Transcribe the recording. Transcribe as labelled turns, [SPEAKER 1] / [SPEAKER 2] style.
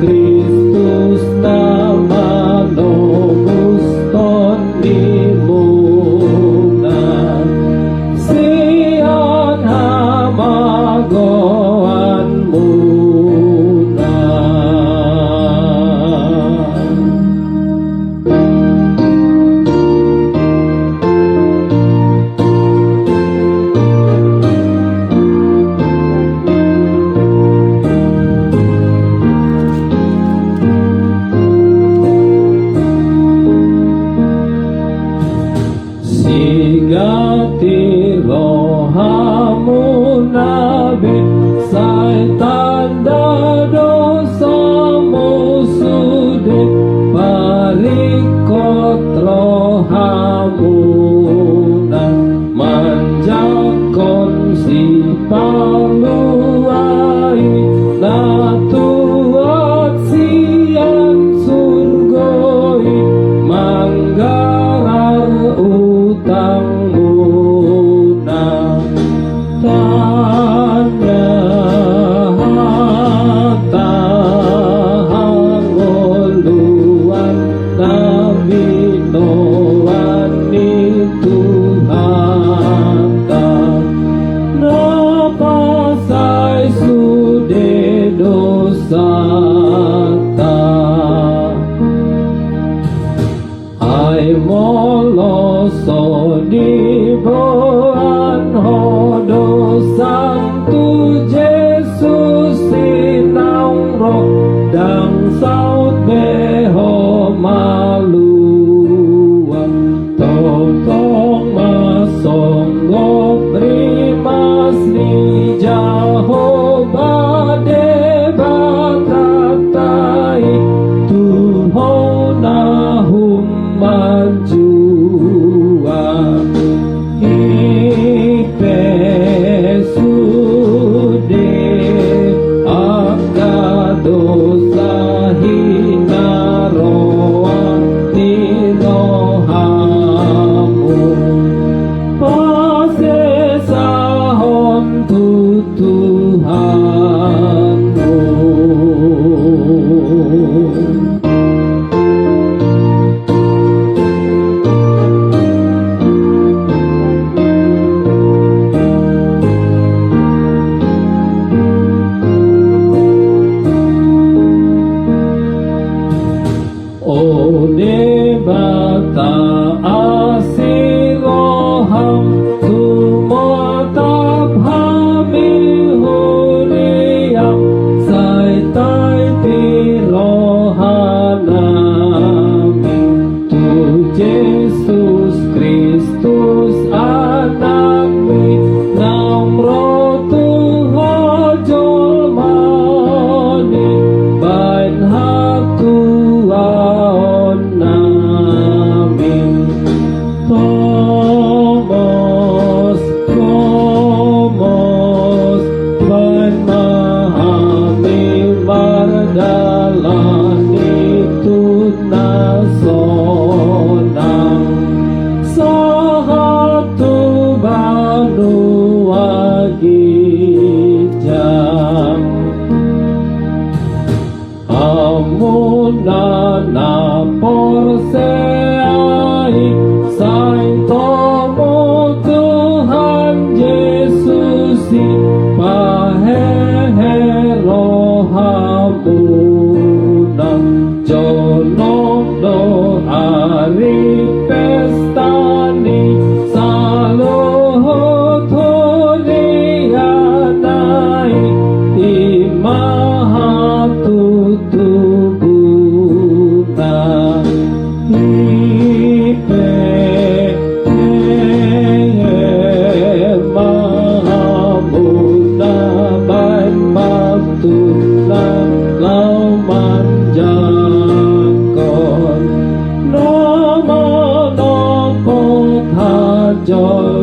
[SPEAKER 1] Kristus nama nobus tonimuna siang hamagoan muna. Sigati rohamu nabi sai tanda dosamu sudih balikot rohamu nan manjakon si paluai natuat sian surgoi manggarar utang tanda tahangoluan nabi noani Tuhata napasai sude dosata ai moloso di boan hodo santu Jesus sinang roh dang saut beho maluan topong masonggo primas ni Jehovah debatatai Tuhan nahum majua ipesude dosa hina roa tirohamu pasesahon tu Tuhanmu. O debata asiroham sumatap hamil huriam sai tai tirohanami tu Jesus Kristus anakmi namro Tuhan mani bain haku dalani tunasonang sahatu banu wagijam amunana porseai sain tomo Tuhan Yesusi pahehe rohamu jonom do hari pestani saluhut hulianai imahatu tubuna ipe mahamuna bain maktuna lauman jakon nama nopot hajol